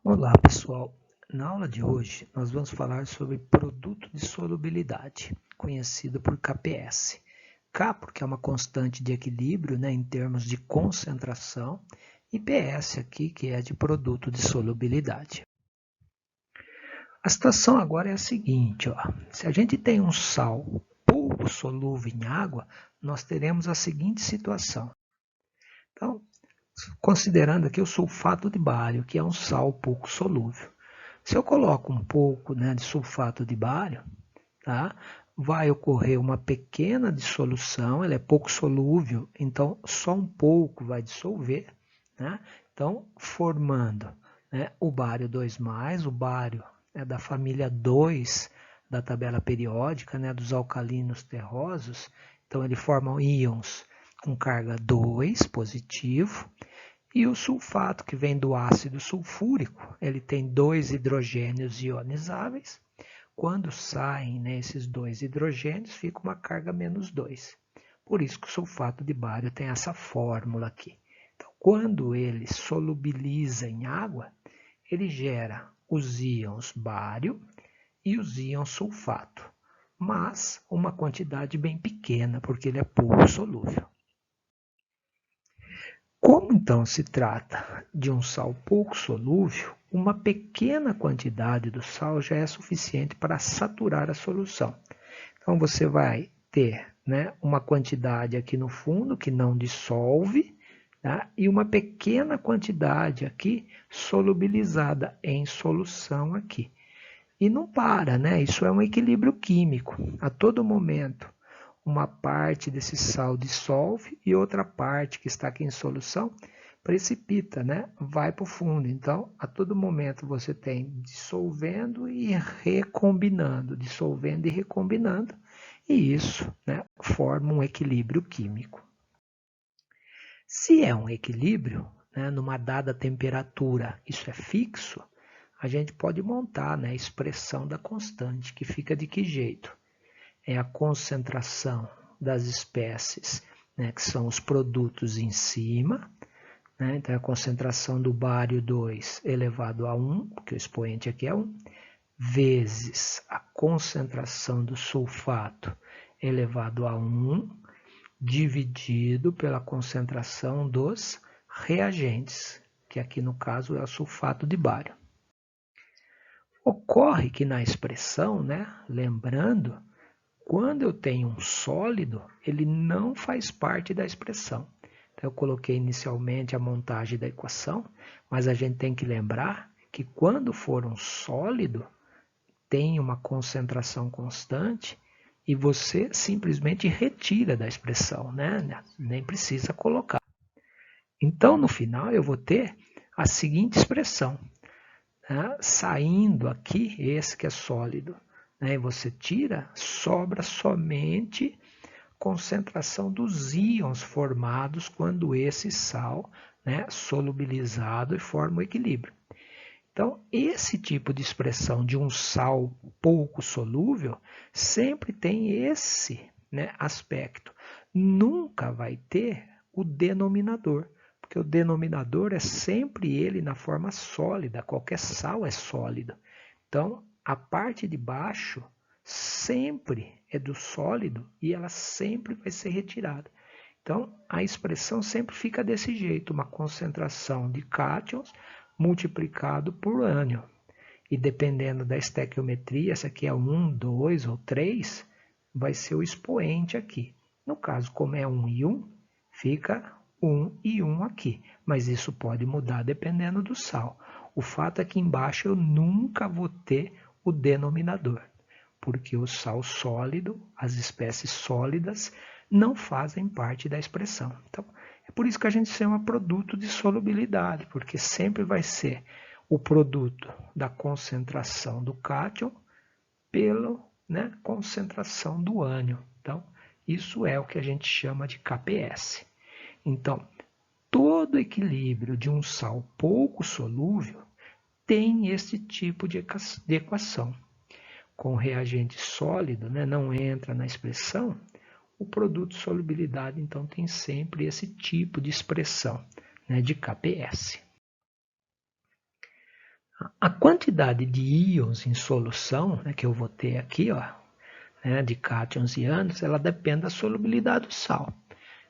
Olá, pessoal. Na aula de hoje, nós vamos falar sobre produto de solubilidade, conhecido por KPS. K porque é uma constante de equilíbrio, em termos de concentração, e PS aqui, que é de produto de solubilidade. A situação agora é a seguinte, se a gente tem um sal pouco solúvel em água, nós teremos a seguinte situação. Então, considerando aqui o sulfato de bário, que é um sal pouco solúvel. Se eu coloco um pouco de sulfato de bário, tá? Vai ocorrer uma pequena dissolução, ela é pouco solúvel, então só um pouco vai dissolver, né? Então, formando o bário 2+, o bário é da família 2 da tabela periódica, dos alcalinos terrosos, então ele forma íons com carga 2 positivo, e o sulfato, que vem do ácido sulfúrico, ele tem 2 hidrogênios ionizáveis. Quando saem esses 2 hidrogênios, fica uma carga -2. Por isso que o sulfato de bário tem essa fórmula aqui. Então, quando ele solubiliza em água, ele gera os íons bário e os íons sulfato, mas uma quantidade bem pequena, porque ele é pouco solúvel. Como então se trata de um sal pouco solúvel, uma pequena quantidade do sal já é suficiente para saturar a solução. Então você vai ter uma quantidade aqui no fundo que não dissolve, tá? E uma pequena quantidade aqui solubilizada em solução aqui. E não para, isso é um equilíbrio químico. A todo momento uma parte desse sal dissolve e outra parte que está aqui em solução precipita, vai para o fundo. Então, a todo momento você tem dissolvendo e recombinando, dissolvendo e recombinando, e isso forma um equilíbrio químico. Se é um equilíbrio, numa dada temperatura, isso é fixo, a gente pode montar a expressão da constante, que fica de que jeito? É a concentração das espécies, que são os produtos em cima, então é a concentração do bário 2 elevado a 1, porque o expoente aqui é 1, vezes a concentração do sulfato elevado a 1, dividido pela concentração dos reagentes, que aqui no caso é o sulfato de bário. Ocorre que na expressão, lembrando, quando eu tenho um sólido, ele não faz parte da expressão. Então, eu coloquei inicialmente a montagem da equação, mas a gente tem que lembrar que quando for um sólido, tem uma concentração constante e você simplesmente retira da expressão, nem precisa colocar. Então, no final, eu vou ter a seguinte expressão. Saindo aqui, esse que é sólido, e você tira, sobra somente concentração dos íons formados quando esse sal solubilizado e forma o equilíbrio. Então, esse tipo de expressão de um sal pouco solúvel sempre tem esse aspecto. Nunca vai ter o denominador, porque o denominador é sempre ele na forma sólida, qualquer sal é sólido. Então, a parte de baixo sempre é do sólido e ela sempre vai ser retirada. Então, a expressão sempre fica desse jeito, uma concentração de cátions multiplicado por ânion. E dependendo da estequiometria, se aqui é 1, 2 ou 3, vai ser o expoente aqui. No caso, como é 1 e 1, fica 1 e 1 aqui. Mas isso pode mudar dependendo do sal. O fato é que embaixo eu nunca vou ter o denominador, porque o sal sólido, as espécies sólidas, não fazem parte da expressão. Então, é por isso que a gente chama produto de solubilidade, porque sempre vai ser o produto da concentração do cátion pela concentração do ânion. Então, isso é o que a gente chama de KPS. Então, todo equilíbrio de um sal pouco solúvel tem esse tipo de equação. Com reagente sólido, não entra na expressão, o produto de solubilidade, então, tem sempre esse tipo de expressão de KPS. A quantidade de íons em solução, né, que eu vou ter aqui, ó, né, de cátions e ânions, ela depende da solubilidade do sal.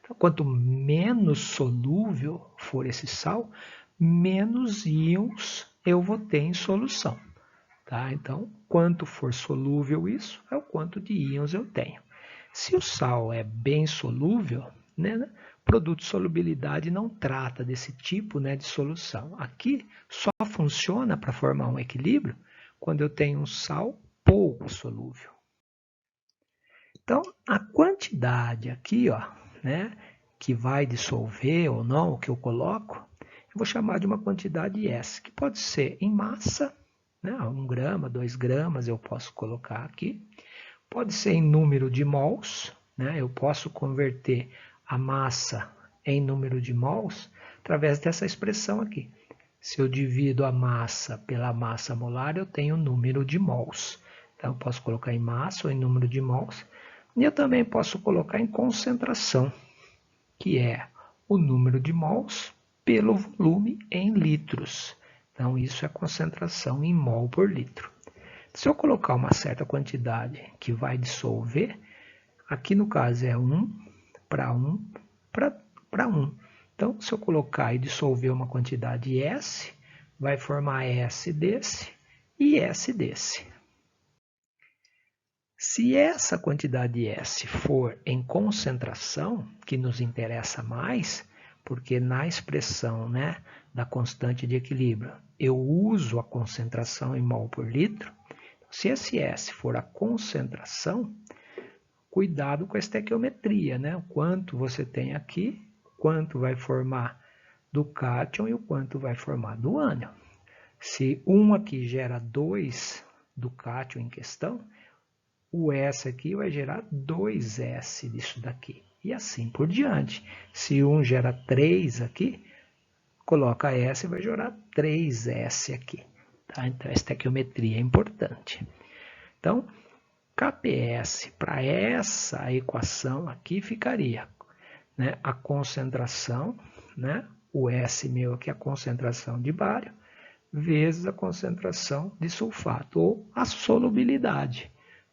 Então, quanto menos solúvel for esse sal, menos íons eu vou ter em solução. Tá? Então, quanto for solúvel isso, é o quanto de íons eu tenho. Se o sal é bem solúvel, né, produto de solubilidade não trata desse tipo, né, de solução. Aqui só funciona para formar um equilíbrio quando eu tenho um sal pouco solúvel. Então, a quantidade aqui, ó, né, que vai dissolver ou não, o que eu coloco, eu vou chamar de uma quantidade S, que pode ser em massa, né, 1 grama, 2 gramas eu posso colocar aqui. Pode ser em número de mols, né, eu posso converter a massa em número de mols através dessa expressão aqui. Se eu divido a massa pela massa molar, eu tenho o número de mols. Então, eu posso colocar em massa ou em número de mols. E eu também posso colocar em concentração, que é o número de mols pelo volume em litros. Então, isso é concentração em mol por litro. Se eu colocar uma certa quantidade que vai dissolver, aqui no caso é 1 para 1 para 1. Então, se eu colocar e dissolver uma quantidade S, vai formar S desse e S desse. Se essa quantidade S for em concentração, que nos interessa mais, porque na expressão, né, da constante de equilíbrio eu uso a concentração em mol por litro, se esse S for a concentração, cuidado com a estequiometria, né? O quanto você tem aqui, quanto vai formar do cátion e o quanto vai formar do ânion. Se um aqui gera 2 do cátion em questão, o S aqui vai gerar 2S disso daqui. E assim por diante. Se um gera 3 aqui, coloca S e vai gerar 3S aqui. Tá? Então, a estequiometria é importante. Então, KPS para essa equação aqui ficaria, né, a concentração, né, o S meu aqui é a concentração de bário, vezes a concentração de sulfato, ou a solubilidade,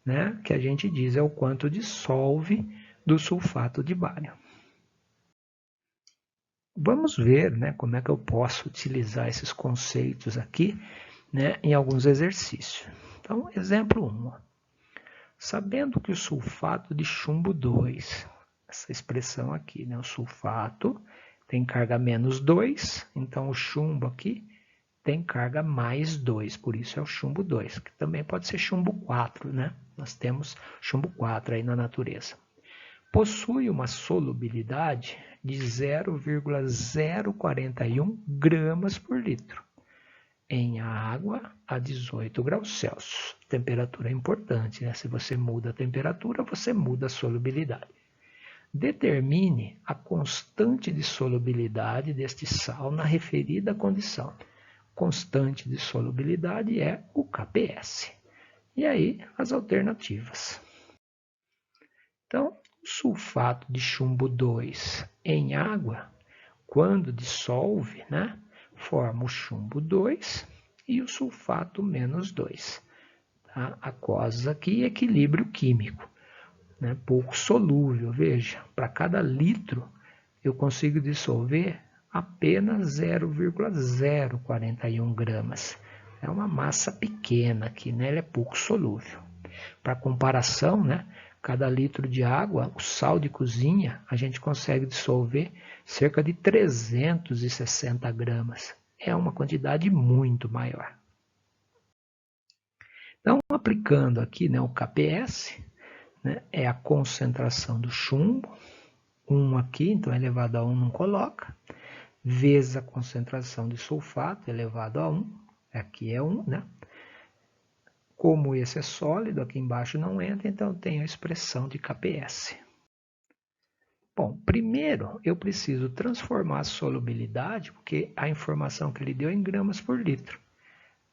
né, que a gente diz é o quanto dissolve do sulfato de bário. Vamos ver, né, como é que eu posso utilizar esses conceitos aqui, né, em alguns exercícios. Então, exemplo 1. Sabendo que o sulfato de chumbo 2, essa expressão aqui, né, o sulfato tem carga menos 2, então o chumbo aqui tem carga mais 2, por isso é o chumbo 2, que também pode ser chumbo 4, né? Nós temos chumbo 4 aí na natureza. Possui uma solubilidade de 0,041 gramas por litro em água a 18 graus Celsius. Temperatura é importante, né? Se você muda a temperatura, você muda a solubilidade. Determine a constante de solubilidade deste sal na referida condição. Constante de solubilidade é o KPS. E aí, as alternativas. Então, o sulfato de chumbo 2 em água, quando dissolve, né, forma o chumbo 2 e o sulfato menos 2. Tá? Aquosos aqui, equilíbrio químico, né? Pouco solúvel. Veja, para cada litro eu consigo dissolver apenas 0,041 gramas. É uma massa pequena aqui, né? Ela é pouco solúvel. Para comparação, né? Cada litro de água, o sal de cozinha, a gente consegue dissolver cerca de 360 gramas. É uma quantidade muito maior. Então, aplicando aqui, né, o KPS, né, é a concentração do chumbo, 1 aqui, então elevado a 1 não coloca, vezes a concentração de sulfato elevado a 1, aqui é 1, né? Como esse é sólido, aqui embaixo não entra, então eu tenho a expressão de KPS. Bom, primeiro eu preciso transformar a solubilidade, porque a informação que ele deu é em gramas por litro.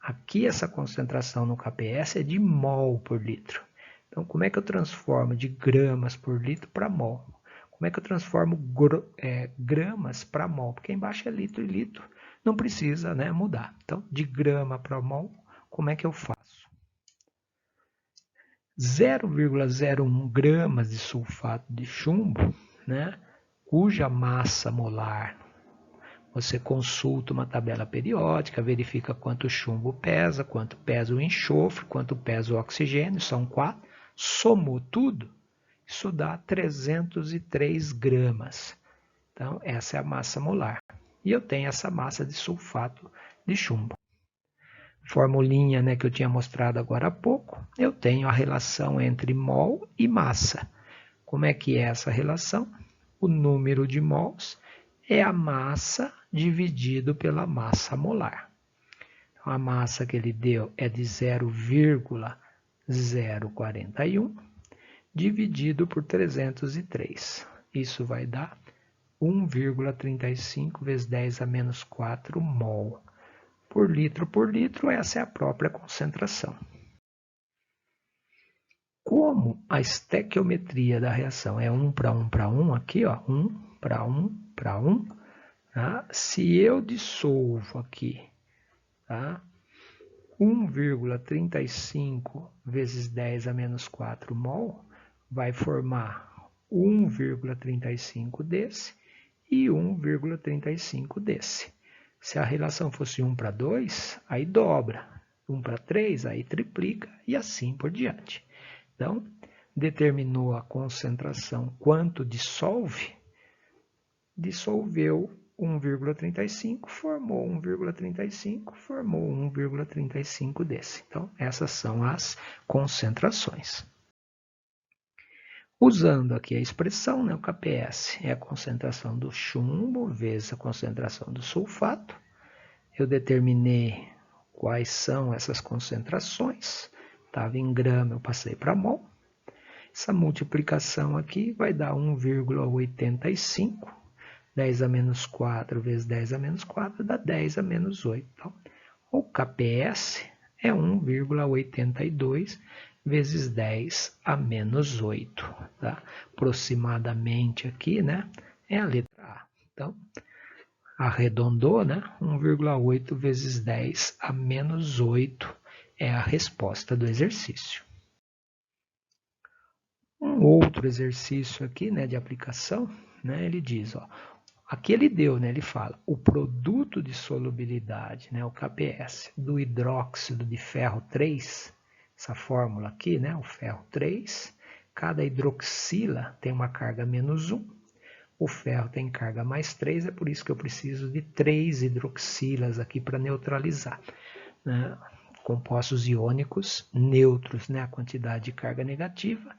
Aqui essa concentração no KPS é de mol por litro. Então, como é que eu transformo de gramas por litro para mol? Como é que eu transformo gramas para mol? Porque embaixo é litro e litro. não precisa, né, mudar. Então, de grama para mol, como é que eu faço? 0,01 gramas de sulfato de chumbo, né, cuja massa molar, você consulta uma tabela periódica, verifica quanto o chumbo pesa, quanto pesa o enxofre, quanto pesa o oxigênio, são 4, somou tudo, isso dá 303 gramas. Então, essa é a massa molar. E eu tenho essa massa de sulfato de chumbo. Formulinha, né, que eu tinha mostrado agora há pouco, eu tenho a relação entre mol e massa. Como é que é essa relação? O número de mols é a massa dividido pela massa molar. Então, a massa que ele deu é de 0,041 dividido por 303. Isso vai dar 1,35 vezes 10 a menos 4 mol. Por litro, essa é a própria concentração. Como a estequiometria da reação é 1 para 1 para 1, aqui, ó, 1 para 1 para 1, tá? Se eu dissolvo aqui, tá? 1,35 vezes 10 a menos 4 mol, vai formar 1,35 desse e 1,35 desse. Se a relação fosse 1 para 2, aí dobra. 1 para 3, aí triplica e assim por diante. Então, determinou a concentração quanto dissolve, dissolveu 1,35, formou 1,35, formou 1,35 desse. Então, essas são as concentrações. Usando aqui a expressão, né, o KPS é a concentração do chumbo vezes a concentração do sulfato. Eu determinei quais são essas concentrações. Estava em grama, eu passei para mol. Essa multiplicação aqui vai dar 1,85. 10 a menos 4 vezes 10 a menos 4 dá 10 a menos 8. Então, o KPS é 1,82 vezes 10 a menos 8. Tá? Aproximadamente aqui, né, é a letra A. Então, arredondou, né, 1,8 vezes 10 a menos 8 é a resposta do exercício. Um outro exercício aqui, né, de aplicação, né, ele diz, ó, aqui ele deu, né, ele fala, o produto de solubilidade, né, o KPS, do hidróxido de ferro 3, essa fórmula aqui, né, o ferro 3, cada hidroxila tem uma carga menos 1, o ferro tem carga mais 3, é por isso que eu preciso de 3 hidroxilas aqui para neutralizar. Né? Compostos iônicos neutros, né? A quantidade de carga negativa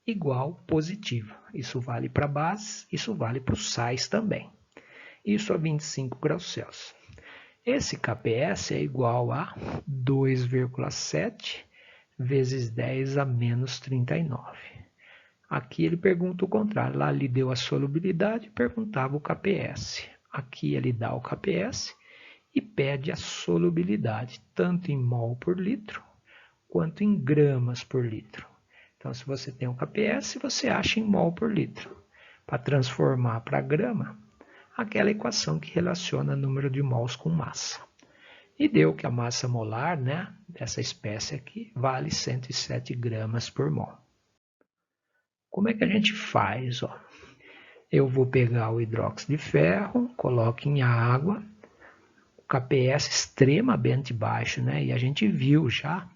igual positiva. Isso vale para bases, isso vale para os sais também. Isso a 25 graus Celsius. Esse KPS é igual a 2,7 vezes 10 a menos 39. Aqui ele pergunta o contrário. Lá ele deu a solubilidade e perguntava o KPS. Aqui ele dá o KPS e pede a solubilidade, tanto em mol por litro, quanto em gramas por litro. Então, se você tem o KPS, você acha em mol por litro. Para transformar para grama, aquela equação que relaciona número de mols com massa. E deu que a massa molar, né, dessa espécie aqui vale 107 gramas por mol. Como é que a gente faz? Ó? Eu vou pegar o hidróxido de ferro, coloco em água, o KPS extremamente baixo, né? E a gente viu já,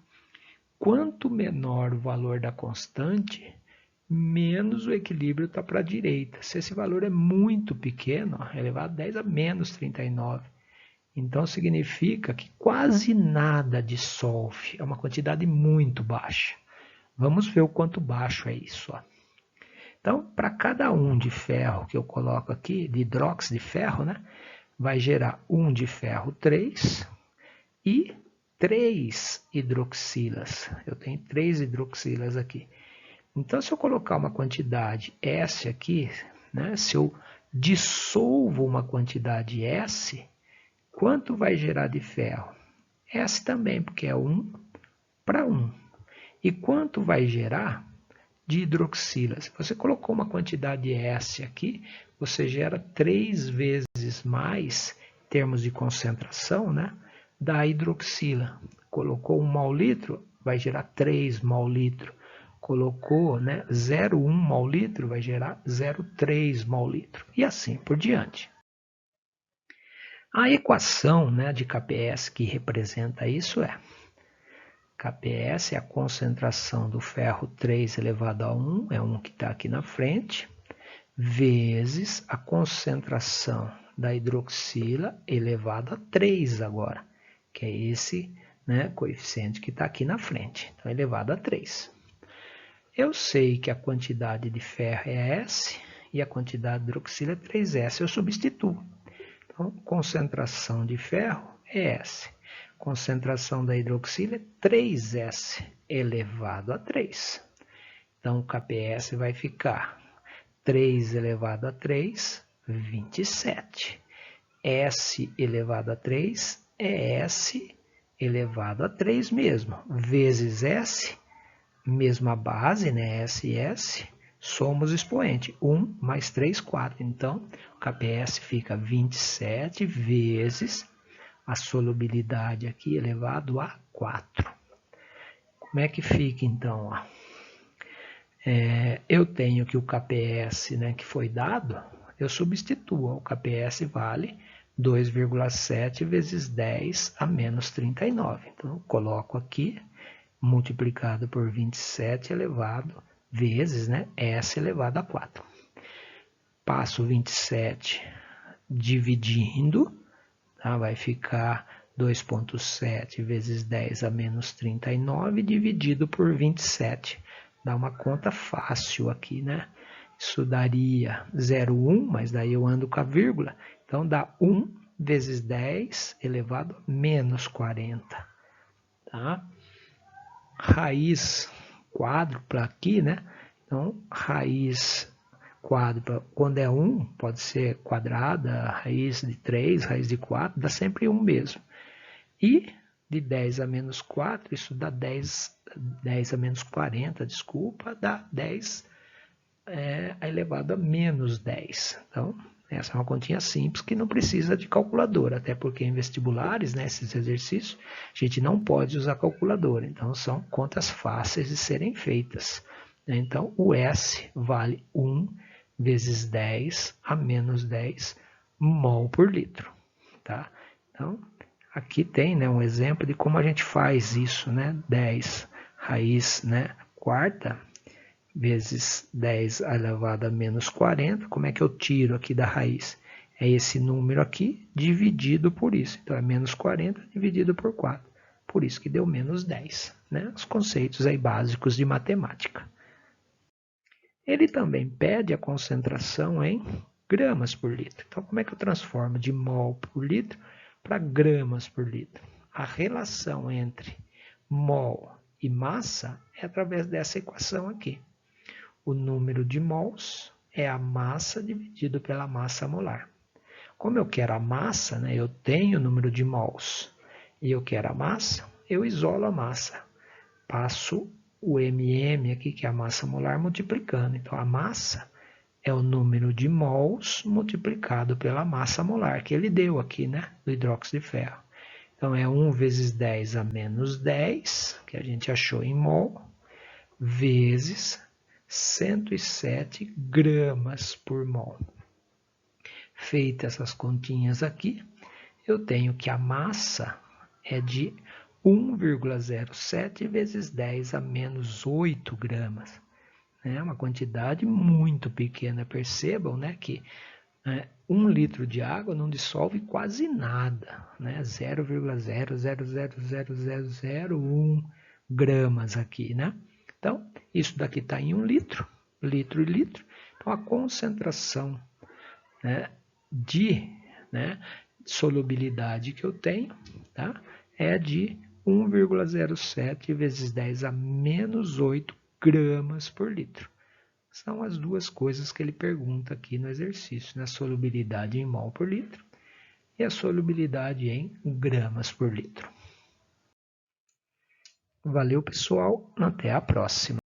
quanto menor o valor da constante, menos o equilíbrio está para a direita. Se esse valor é muito pequeno, ó, elevado a 10 a menos 39, então significa que quase nada dissolve, é uma quantidade muito baixa. Vamos ver o quanto baixo é isso. Ó. Então, para cada 1 de ferro que eu coloco aqui, de hidróxido de ferro, né, vai gerar 1 de ferro 3 e 3 hidroxilas. Eu tenho 3 hidroxilas aqui. Então, se eu colocar uma quantidade S aqui, né, se eu dissolvo uma quantidade S, quanto vai gerar de ferro? S também, porque é 1 para 1. E quanto vai gerar de hidroxila? Se você colocou uma quantidade S aqui, você gera 3 vezes mais termos de concentração, né, da hidroxila. Colocou 1 mol/litro, vai gerar 3 mol/litro. Colocou, né, 0,1 mol/litro, vai gerar 0,3 mol/litro. E assim por diante. A equação, né, de KPS que representa isso é: KPS é a concentração do ferro 3 elevado a 1, é 1 que está aqui na frente, vezes a concentração da hidroxila elevado a 3 agora, que é esse, né, coeficiente que está aqui na frente, então elevado a 3. Eu sei que a quantidade de ferro é S e a quantidade de hidroxila é 3S, eu substituo. Então, concentração de ferro é S. Concentração da hidroxila é 3S elevado a 3. Então, o KPS vai ficar 3 elevado a 3, 27. S elevado a 3 é S elevado a 3 mesmo, vezes S, mesma base, né? SS, somos expoente. 1 mais 3, 4. Então, o KPS fica 27 vezes a solubilidade aqui elevado a 4. Como é que fica, então? Eu tenho que o KPS, né, que foi dado, eu substituo. O KPS vale 2,7 vezes 10 a menos 39. Então, eu coloco aqui, multiplicado por 27 elevado vezes, né, S elevado a 4. Passo 27 dividindo, tá? Vai ficar 2,7 vezes 10 a menos 39 dividido por 27. Dá uma conta fácil aqui, né? Isso daria 0,1, mas daí eu ando com a vírgula. Então, dá 1 vezes 10 elevado a menos 40. Tá? Raiz quádrupla aqui, né? Então, raiz quádrupla, quando é 1, pode ser quadrada, raiz de 3, raiz de 4, dá sempre 1 mesmo. E de 10 a menos 4, isso dá 10 a menos 40, desculpa, dá 10 elevado a menos 10. Então, essa é uma continha simples que não precisa de calculadora, até porque em vestibulares, né, esses exercícios, a gente não pode usar calculadora. Então, são contas fáceis de serem feitas. Então, o S vale 1 vezes 10 a menos 10 mol por litro. Tá? Então, aqui tem, né, um exemplo de como a gente faz isso, né? 10 raiz, né, quarta vezes 10 elevado a menos 40. Como é que eu tiro aqui da raiz? É esse número aqui dividido por isso. Então, é menos 40 dividido por 4. Por isso que deu menos 10. Né? Os conceitos aí básicos de matemática. Ele também pede a concentração em gramas por litro. Então, como é que eu transformo de mol por litro para gramas por litro? A relação entre mol e massa é através dessa equação aqui. O número de mols é a massa dividido pela massa molar. Como eu quero a massa, né, eu tenho o número de mols e eu quero a massa, eu isolo a massa. Passo o MM aqui, que é a massa molar, multiplicando. Então, a massa é o número de mols multiplicado pela massa molar, que ele deu aqui, né, do hidróxido de ferro. Então, é 1 vezes 10 a menos 10, que a gente achou em mol, vezes 107 gramas por mol. Feitas essas continhas aqui, eu tenho que a massa é de 1,07 vezes 10 a menos 8 gramas. É uma quantidade muito pequena. Percebam, né, que 1 litro de água não dissolve quase nada. Né? 0,0000001 gramas aqui. Né? Então, isso daqui está em 1 litro, litro e litro. Então, a concentração, né, de solubilidade que eu tenho, tá, é de 1,07 vezes 10 a menos 8 gramas por litro. São as duas coisas que ele pergunta aqui no exercício, né? A solubilidade em mol por litro e a solubilidade em gramas por litro. Valeu, pessoal. Até a próxima.